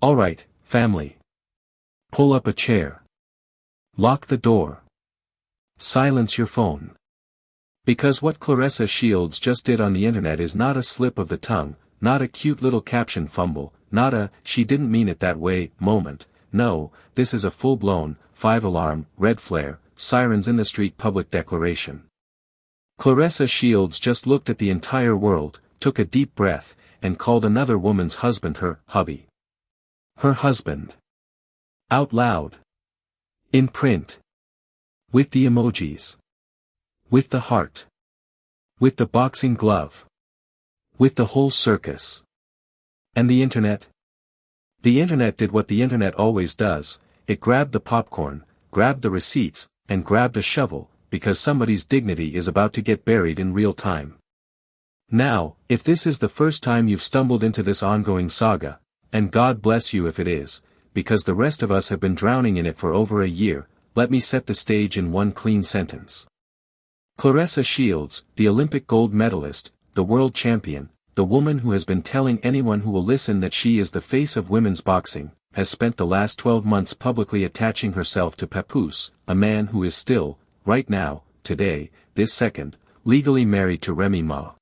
Alright, family. Pull up a chair. Lock the door. Silence your phone. Because what Claressa Shields just did on the internet is not a slip of the tongue, not a cute little caption fumble, not a "she didn't mean it that way" moment. No, this is a full-blown, 5-alarm, red flare, sirens in the street public declaration. Claressa Shields just looked at the entire world, took a deep breath, and called another woman's husband her hubby. Her husband. Out loud. In print. With the emojis. With the heart. With the boxing glove. With the whole circus. And the internet? The internet did what the internet always does, it grabbed the popcorn, grabbed the receipts, and grabbed a shovel, because somebody's dignity is about to get buried in real time. Now, if this is the first time you've stumbled into this ongoing saga, and God bless you if it is, because the rest of us have been drowning in it for over a year, let me set the stage in one clean sentence. Claressa Shields, the Olympic gold medalist, the world champion, the woman who has been telling anyone who will listen that she is the face of women's boxing, has spent the last 12 months publicly attaching herself to Papoose, a man who is still, right now, today, this second, legally married to Remy Ma.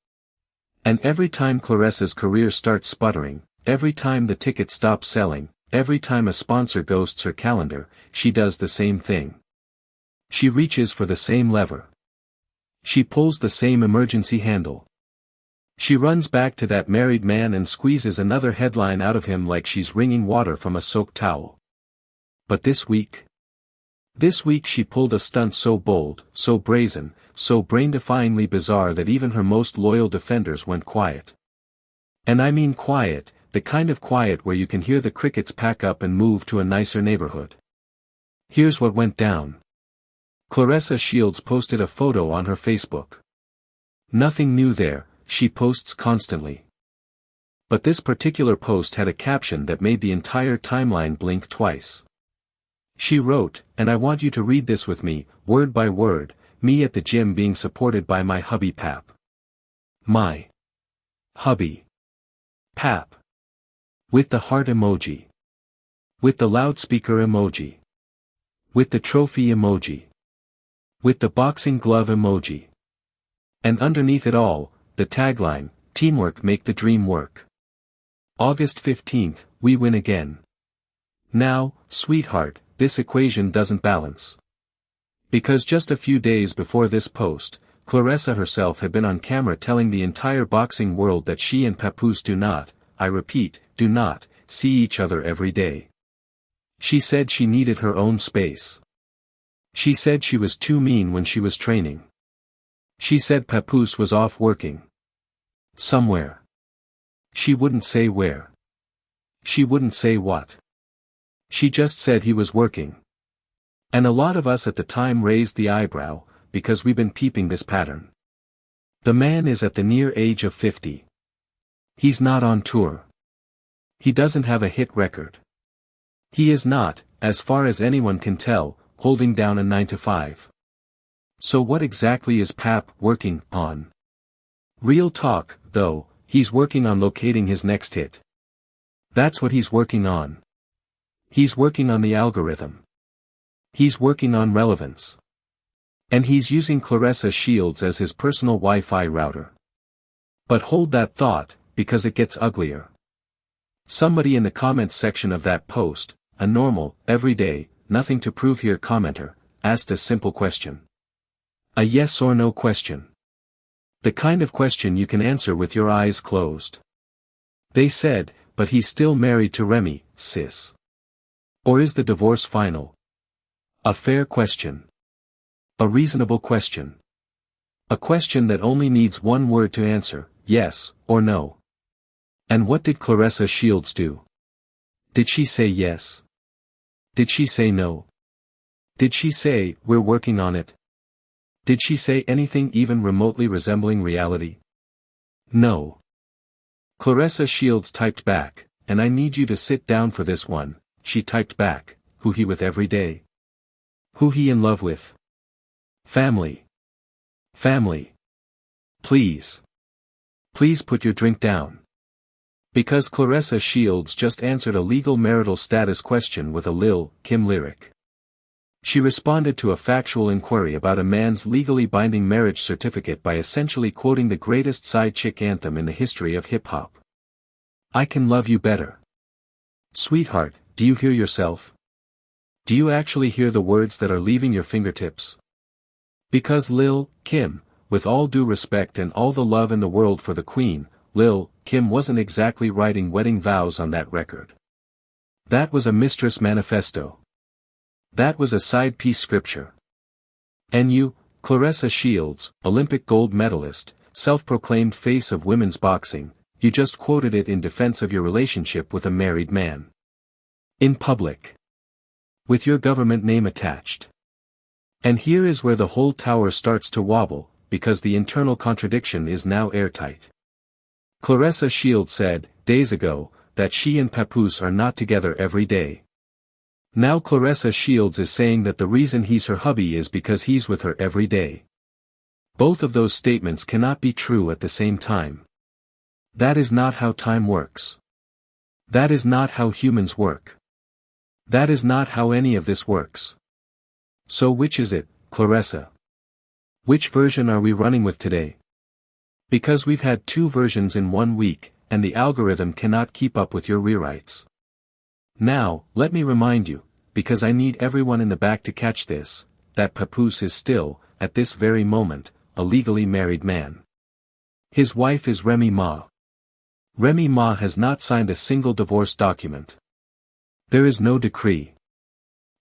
And every time Claressa's career starts sputtering, every time the tickets stop selling, every time a sponsor ghosts her calendar, she does the same thing. She reaches for the same lever. She pulls the same emergency handle. She runs back to that married man and squeezes another headline out of him like she's wringing water from a soaked towel. But this week she pulled a stunt so bold, so brazen, so brain-defyingly bizarre that even her most loyal defenders went quiet. And I mean quiet, the kind of quiet where you can hear the crickets pack up and move to a nicer neighborhood. Here's what went down. Claressa Shields posted a photo on her Facebook. Nothing new there, she posts constantly. But this particular post had a caption that made the entire timeline blink twice. She wrote, and I want you to read this with me, word by word, me at the gym being supported by my hubby Pap. My hubby. Pap. With the heart emoji. With the loudspeaker emoji. With the trophy emoji. With the boxing glove emoji. And underneath it all, the tagline, teamwork make the dream work. August 15th, we win again. Now, sweetheart, this equation doesn't balance. Because just a few days before this post, Claressa herself had been on camera telling the entire boxing world that she and Papoose do not, I repeat, do not, see each other every day. She said she needed her own space. She said she was too mean when she was training. She said Papoose was off working. Somewhere. She wouldn't say where. She wouldn't say what. She just said he was working. And a lot of us at the time raised the eyebrow, because we've been peeping this pattern. The man is at the near age of 50. He's not on tour. He doesn't have a hit record. He is not, as far as anyone can tell, holding down a 9-to-5. So what exactly is Pap working on? Real talk, though, he's working on locating his next hit. That's what he's working on. He's working on the algorithm. He's working on relevance. And he's using Claressa Shields as his personal Wi-Fi router. But hold that thought, because it gets uglier. Somebody in the comments section of that post, a normal, everyday, nothing to prove here commenter, asked a simple question. A yes or no question. The kind of question you can answer with your eyes closed. They said, but he's still married to Remy, sis. Or is the divorce final? A fair question. A reasonable question. A question that only needs one word to answer, yes or no. And what did Claressa Shields do? Did she say yes? Did she say no? Did she say, we're working on it? Did she say anything even remotely resembling reality? No. Claressa Shields typed back, and I need you to sit down for this one, she typed back, who he with every day? Who he in love with? Family. Family. Please. Please put your drink down. Because Claressa Shields just answered a legal marital status question with a Lil Kim lyric. She responded to a factual inquiry about a man's legally binding marriage certificate by essentially quoting the greatest side chick anthem in the history of hip-hop. I can love you better. Sweetheart, do you hear yourself? Do you actually hear the words that are leaving your fingertips? Because Lil Kim, with all due respect and all the love in the world for the queen, Lil Kim wasn't exactly writing wedding vows on that record. That was a mistress manifesto. That was a side piece scripture. And you, Claressa Shields, Olympic gold medalist, self-proclaimed face of women's boxing, you just quoted it in defense of your relationship with a married man. In public. With your government name attached. And here is where the whole tower starts to wobble, because the internal contradiction is now airtight. Claressa Shields said, days ago, that she and Papoose are not together every day. Now Claressa Shields is saying that the reason he's her hubby is because he's with her every day. Both of those statements cannot be true at the same time. That is not how time works. That is not how humans work. That is not how any of this works. So which is it, Claressa? Which version are we running with today? Because we've had 2 versions in 1 week, and the algorithm cannot keep up with your rewrites. Now, let me remind you, because I need everyone in the back to catch this, that Papoose is still, at this very moment, a legally married man. His wife is Remy Ma. Remy Ma has not signed a single divorce document. There is no decree.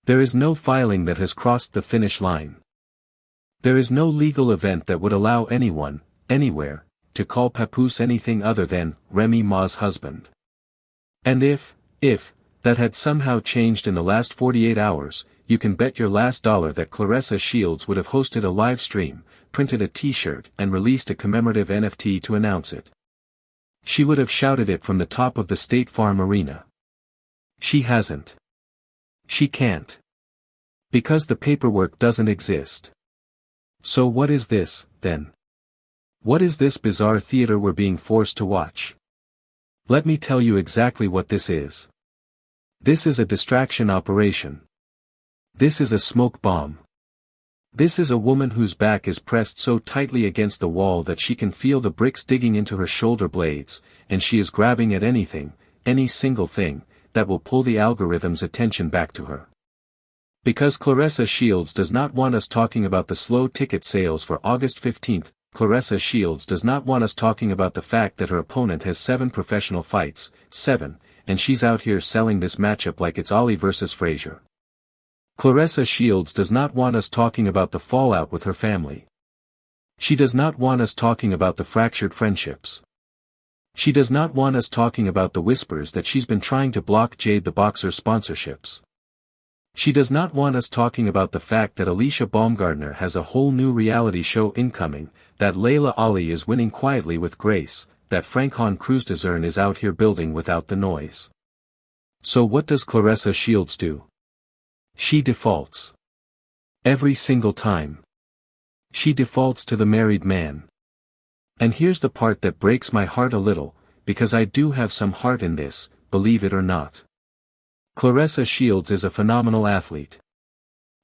There is no filing that has crossed the finish line. There is no legal event that would allow anyone, anywhere, to call Papoose anything other than Remy Ma's husband. And if that had somehow changed in the last 48 hours, you can bet your last dollar that Claressa Shields would have hosted a live stream, printed a t-shirt and released a commemorative NFT to announce it. She would have shouted it from the top of the State Farm Arena. She hasn't. She can't. Because the paperwork doesn't exist. So what is this, then? What is this bizarre theater we're being forced to watch? Let me tell you exactly what this is. This is a distraction operation. This is a smoke bomb. This is a woman whose back is pressed so tightly against the wall that she can feel the bricks digging into her shoulder blades, and she is grabbing at anything, any single thing, that will pull the algorithm's attention back to her. Because Claressa Shields does not want us talking about the slow ticket sales for August 15th, Claressa Shields does not want us talking about the fact that her opponent has 7 professional fights, 7, and she's out here selling this matchup like it's Ali versus Frazier. Claressa Shields does not want us talking about the fallout with her family. She does not want us talking about the fractured friendships. She does not want us talking about the whispers that she's been trying to block Jade the Boxer's sponsorships. She does not want us talking about the fact that Alicia Baumgartner has a whole new reality show incoming, that Layla Ali is winning quietly with grace, that Franklin Cruz-Dezern is out here building without the noise. So what does Claressa Shields do? She defaults. Every single time. She defaults to the married man. And here's the part that breaks my heart a little, because I do have some heart in this, believe it or not. Claressa Shields is a phenomenal athlete.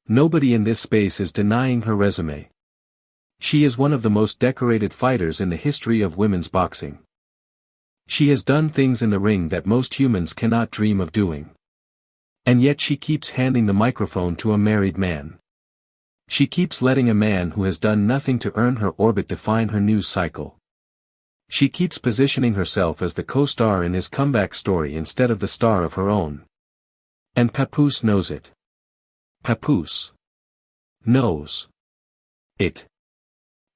Nobody in this space is denying her resume. She is one of the most decorated fighters in the history of women's boxing. She has done things in the ring that most humans cannot dream of doing. And yet she keeps handing the microphone to a married man. She keeps letting a man who has done nothing to earn her orbit define her news cycle. She keeps positioning herself as the co-star in his comeback story instead of the star of her own. And Papoose knows it. Papoose knows it.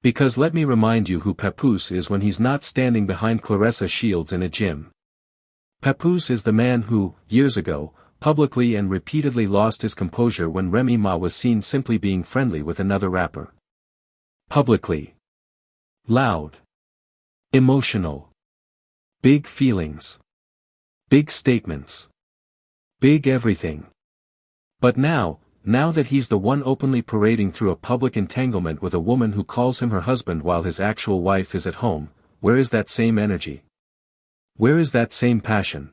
Because let me remind you who Papoose is when he's not standing behind Claressa Shields in a gym. Papoose is the man who, years ago, publicly and repeatedly lost his composure when Remy Ma was seen simply being friendly with another rapper. Publicly. Loud. Emotional. Big feelings. Big statements. Big everything. But now that he's the one openly parading through a public entanglement with a woman who calls him her husband while his actual wife is at home, where is that same energy? Where is that same passion?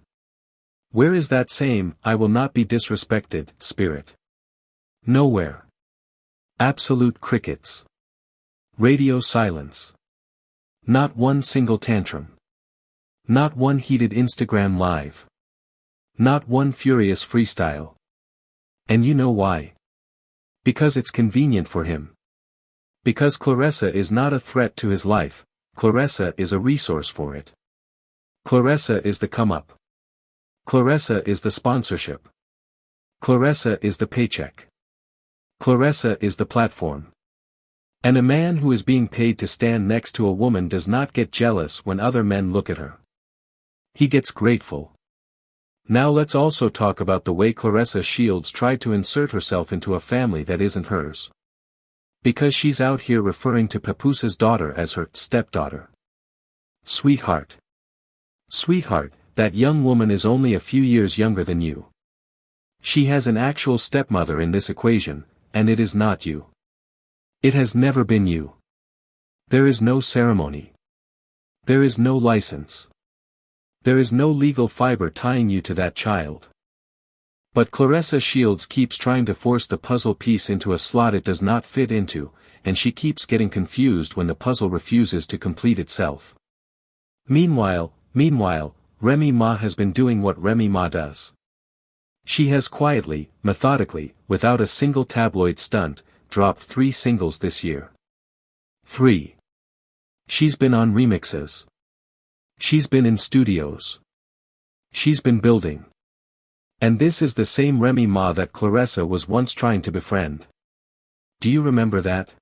Where is that same, I will not be disrespected, spirit? Nowhere. Absolute crickets. Radio silence. Not one single tantrum. Not one heated Instagram live. Not one furious freestyle. And you know why? Because it's convenient for him. Because Claressa is not a threat to his life, Claressa is a resource for it. Claressa is the come-up. Claressa is the sponsorship. Claressa is the paycheck. Claressa is the platform. And a man who is being paid to stand next to a woman does not get jealous when other men look at her. He gets grateful. Now let's also talk about the way Claressa Shields tried to insert herself into a family that isn't hers. Because she's out here referring to Papoose's daughter as her stepdaughter. Sweetheart. Sweetheart, that young woman is only a few years younger than you. She has an actual stepmother in this equation, and it is not you. It has never been you. There is no ceremony. There is no license. There is no legal fiber tying you to that child. But Claressa Shields keeps trying to force the puzzle piece into a slot it does not fit into, and she keeps getting confused when the puzzle refuses to complete itself. Meanwhile, Remy Ma has been doing what Remy Ma does. She has quietly, methodically, without a single tabloid stunt, dropped 3 singles this year. 3. She's been on remixes. She's been in studios. She's been building. And this is the same Remy Ma that Claressa was once trying to befriend. Do you remember that?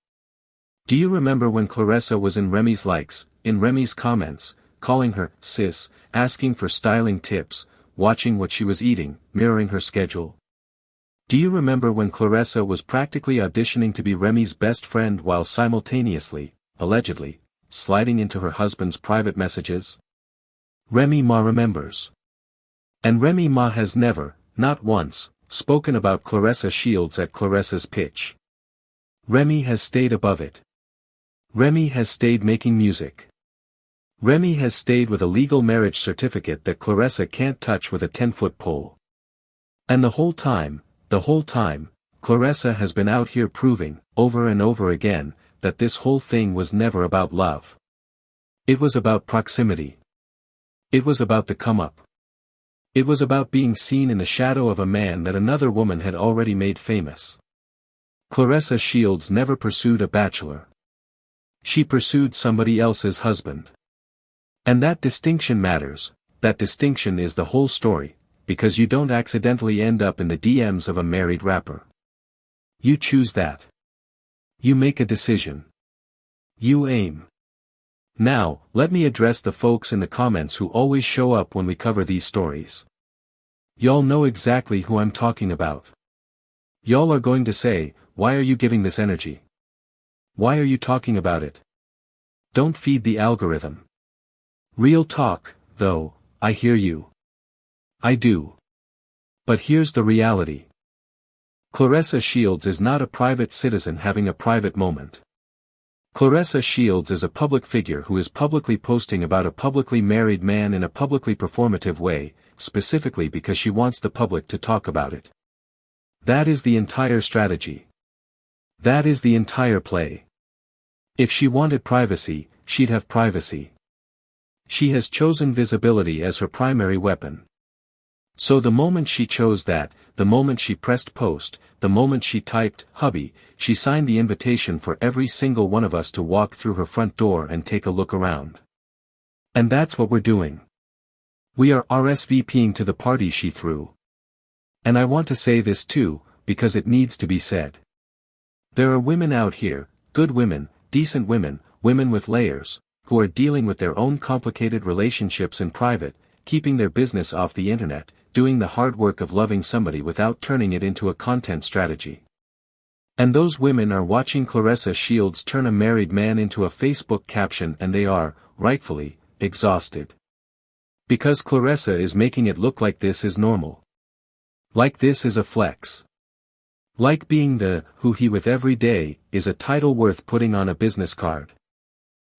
Do you remember when Claressa was in Remy's likes, in Remy's comments, calling her sis, asking for styling tips, watching what she was eating, mirroring her schedule? Do you remember when Claressa was practically auditioning to be Remy's best friend while simultaneously, allegedly, sliding into her husband's private messages? Remy Ma remembers. And Remy Ma has never, not once, spoken about Claressa Shields at Claressa's pitch. Remy has stayed above it. Remy has stayed making music. Remy has stayed with a legal marriage certificate that Claressa can't touch with a 10-foot pole. And the whole time, Claressa has been out here proving, over and over again, that this whole thing was never about love. It was about proximity. It was about the come-up. It was about being seen in the shadow of a man that another woman had already made famous. Claressa Shields never pursued a bachelor. She pursued somebody else's husband. And that distinction matters, that distinction is the whole story, because you don't accidentally end up in the DMs of a married rapper. You choose that. You make a decision. You aim. Now, let me address the folks in the comments who always show up when we cover these stories. Y'all know exactly who I'm talking about. Y'all are going to say, why are you giving this energy? Why are you talking about it? Don't feed the algorithm. Real talk, though, I hear you. I do. But here's the reality. Claressa Shields is not a private citizen having a private moment. Claressa Shields is a public figure who is publicly posting about a publicly married man in a publicly performative way, specifically because she wants the public to talk about it. That is the entire strategy. That is the entire play. If she wanted privacy, she'd have privacy. She has chosen visibility as her primary weapon. So the moment she chose that, the moment she pressed post, the moment she typed, HUBBY, she signed the invitation for every single one of us to walk through her front door and take a look around. And that's what we're doing. We are RSVPing to the party she threw. And I want to say this too, because it needs to be said. There are women out here, good women, decent women, women with layers, who are dealing with their own complicated relationships in private, keeping their business off the internet, doing the hard work of loving somebody without turning it into a content strategy. And those women are watching Claressa Shields turn a married man into a Facebook caption, and they are, rightfully, exhausted. Because Claressa is making it look like this is normal. Like this is a flex. Like being the who he with every day is a title worth putting on a business card.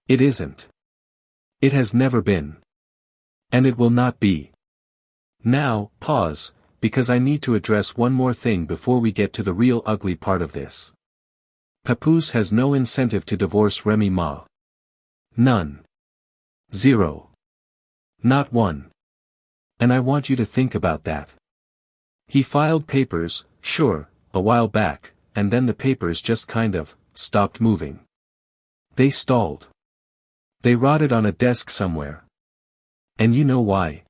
It isn't. It has never been. And it will not be. Now, pause, because I need to address one more thing before we get to the real ugly part of this. Papoose has no incentive to divorce Remy Ma. None. Zero. Not one. And I want you to think about that. He filed papers, sure, a while back, and then the papers just kind of stopped moving. They stalled. They rotted on a desk somewhere. And you know why?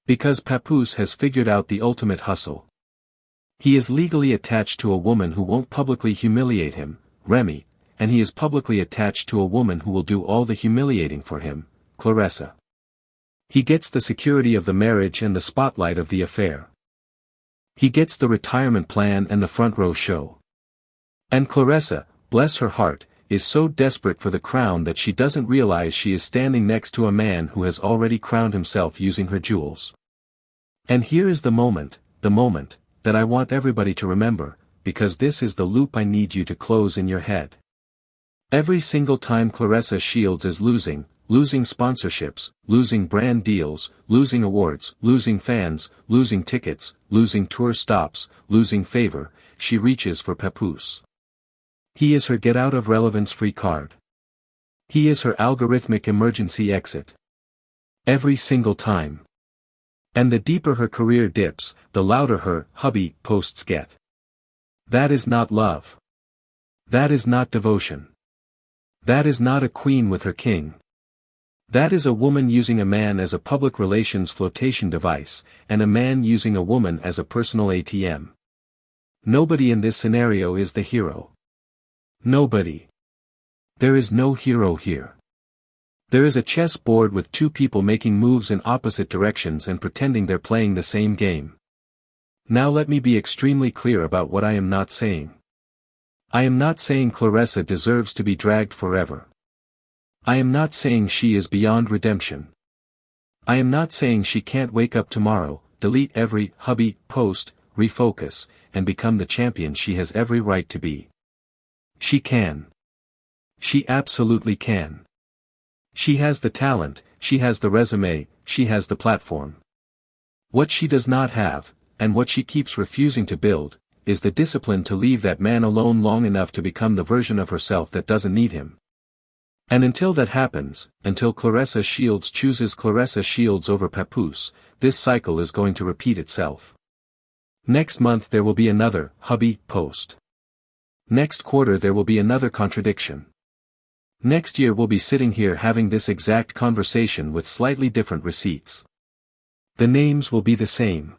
Because Papoose has figured out the ultimate hustle. He is legally attached to a woman who won't publicly humiliate him, Remy, and he is publicly attached to a woman who will do all the humiliating for him, Claressa. He gets the security of the marriage and the spotlight of the affair. He gets the retirement plan and the front row show. And Claressa, bless her heart, is so desperate for the crown that she doesn't realize she is standing next to a man who has already crowned himself using her jewels. And here is the moment, that I want everybody to remember, because this is the loop I need you to close in your head. Every single time Claressa Shields is losing sponsorships, losing brand deals, losing awards, losing fans, losing tickets, losing tour stops, losing favor, she reaches for Papoose. He is her get-out-of-relevance-free card. He is her algorithmic emergency exit. Every single time. And the deeper her career dips, the louder her HUBBY posts get. That is not love. That is not devotion. That is not a queen with her king. That is a woman using a man as a public relations flotation device, and a man using a woman as a personal ATM. Nobody in this scenario is the hero. Nobody. There is no hero here. There is a chess board with two people making moves in opposite directions and pretending they're playing the same game. Now let me be extremely clear about what I am not saying. I am not saying Claressa deserves to be dragged forever. I am not saying she is beyond redemption. I am not saying she can't wake up tomorrow, delete every HUBBY post, refocus, and become the champion she has every right to be. She can. She absolutely can. She has the talent, she has the resume, she has the platform. What she does not have, and what she keeps refusing to build, is the discipline to leave that man alone long enough to become the version of herself that doesn't need him. And until that happens, until Claressa Shields chooses Claressa Shields over Papoose, this cycle is going to repeat itself. Next month there will be another HUBBY post. Next quarter there will be another contradiction. Next year we'll be sitting here having this exact conversation with slightly different receipts. The names will be the same.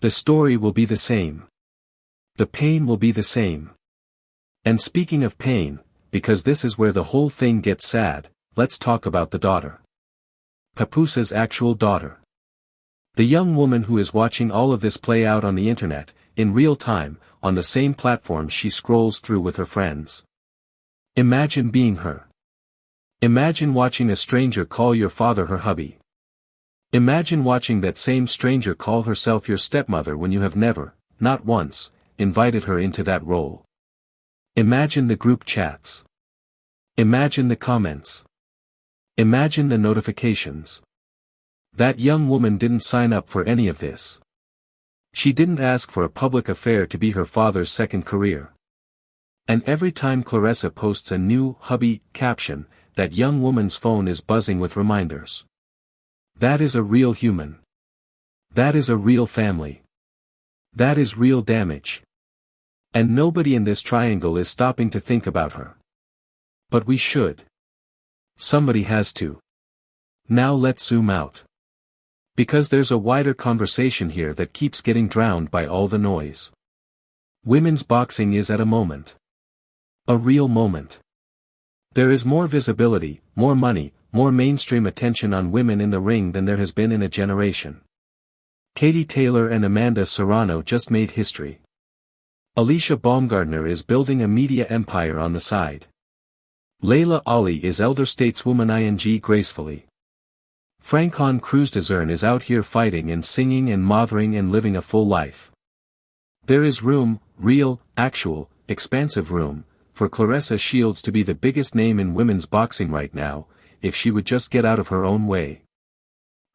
The story will be the same. The pain will be the same. And speaking of pain, because this is where the whole thing gets sad, let's talk about the daughter. Papoose's actual daughter. The young woman who is watching all of this play out on the internet, in real time, on the same platform she scrolls through with her friends. Imagine being her. Imagine watching a stranger call your father her hubby. Imagine watching that same stranger call herself your stepmother when you have never, not once, invited her into that role. Imagine the group chats. Imagine the comments. Imagine the notifications. That young woman didn't sign up for any of this. She didn't ask for a public affair to be her father's second career. And every time Claressa posts a new HUBBY caption, that young woman's phone is buzzing with reminders. That is a real human. That is a real family. That is real damage. And nobody in this triangle is stopping to think about her. But we should. Somebody has to. Now let's zoom out. Because there's a wider conversation here that keeps getting drowned by all the noise. Women's boxing is at a moment. A real moment. There is more visibility, more money, more mainstream attention on women in the ring than there has been in a generation. Katie Taylor and Amanda Serrano just made history. Alicia Baumgardner is building a media empire on the side. Layla Ali is elder stateswoman ing gracefully. Franchon Cruz-Dezern is out here fighting and singing and mothering and living a full life. There is room, real, actual, expansive room, for Claressa Shields to be the biggest name in women's boxing right now, if she would just get out of her own way.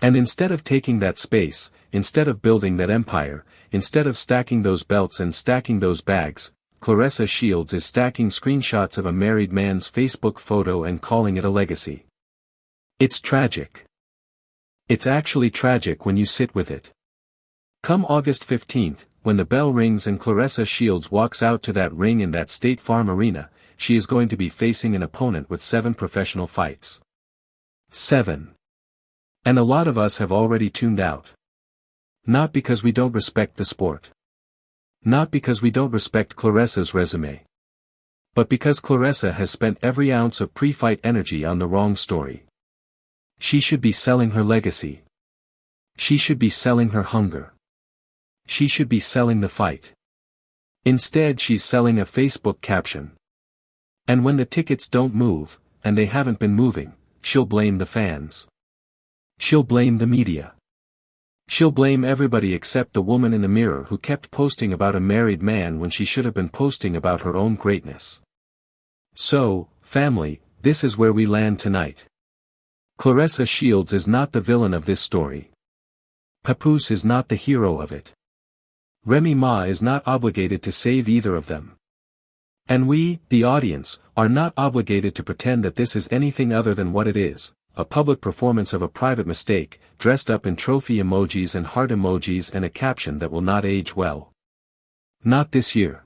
And instead of taking that space, instead of building that empire, instead of stacking those belts and stacking those bags, Claressa Shields is stacking screenshots of a married man's Facebook photo and calling it a legacy. It's tragic. It's actually tragic when you sit with it. Come August 15th, when the bell rings and Claressa Shields walks out to that ring in that State Farm arena, she is going to be facing an opponent with 7 professional fights. 7. And a lot of us have already tuned out. Not because we don't respect the sport. Not because we don't respect Claressa's resume. But because Claressa has spent every ounce of pre-fight energy on the wrong story. She should be selling her legacy. She should be selling her hunger. She should be selling the fight. Instead she's selling a Facebook caption. And when the tickets don't move, and they haven't been moving, she'll blame the fans. She'll blame the media. She'll blame everybody except the woman in the mirror who kept posting about a married man when she should have been posting about her own greatness. So, family, this is where we land tonight. Claressa Shields is not the villain of this story. Papoose is not the hero of it. Remy Ma is not obligated to save either of them. And we, the audience, are not obligated to pretend that this is anything other than what it is, a public performance of a private mistake, dressed up in trophy emojis and heart emojis and a caption that will not age well. Not this year.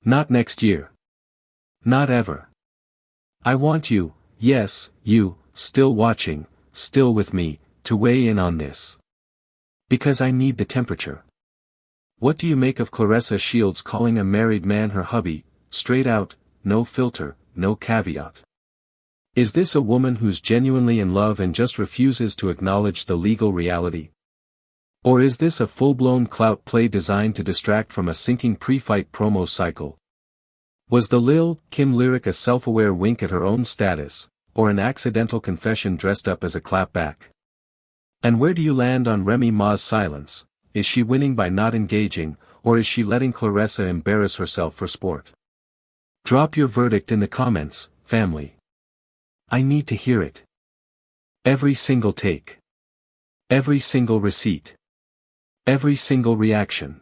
Not next year. Not ever. I want you, yes, you, still watching, still with me, to weigh in on this. Because I need the temperature. What do you make of Claressa Shields calling a married man her hubby, straight out, no filter, no caveat? Is this a woman who's genuinely in love and just refuses to acknowledge the legal reality? Or is this a full-blown clout play designed to distract from a sinking pre-fight promo cycle? Was the Lil Kim lyric a self-aware wink at her own status, or an accidental confession dressed up as a clapback? And where do you land on Remy Ma's silence? Is she winning by not engaging, or is she letting Claressa embarrass herself for sport? Drop your verdict in the comments, family. I need to hear it. Every single take. Every single receipt. Every single reaction.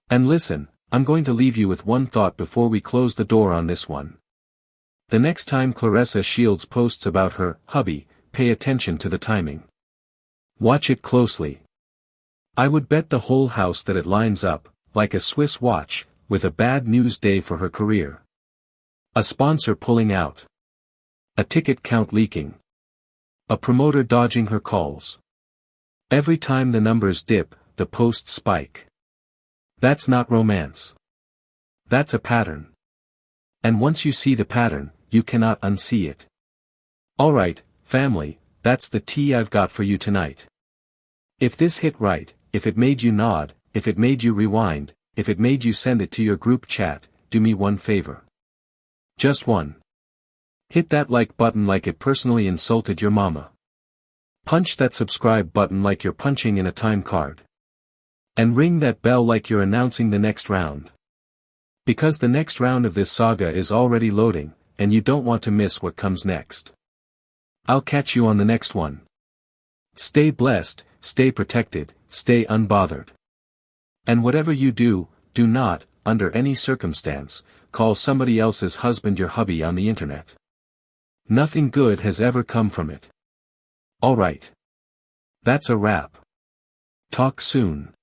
And listen, I'm going to leave you with one thought before we close the door on this one. The next time Claressa Shields posts about her hubby, pay attention to the timing. Watch it closely. I would bet the whole house that it lines up, like a Swiss watch, with a bad news day for her career. A sponsor pulling out. A ticket count leaking. A promoter dodging her calls. Every time the numbers dip, the posts spike. That's not romance. That's a pattern. And once you see the pattern, you cannot unsee it. Alright, family, that's the tea I've got for you tonight. If this hit right, if it made you nod, if it made you rewind, if it made you send it to your group chat, do me one favor. Just one. Hit that like button like it personally insulted your mama. Punch that subscribe button like you're punching in a time card. And ring that bell like you're announcing the next round. Because the next round of this saga is already loading, and you don't want to miss what comes next. I'll catch you on the next one. Stay blessed, stay protected, stay unbothered. And whatever you do, do not, under any circumstance, call somebody else's husband your hubby on the internet. Nothing good has ever come from it. Alright. That's a wrap. Talk soon.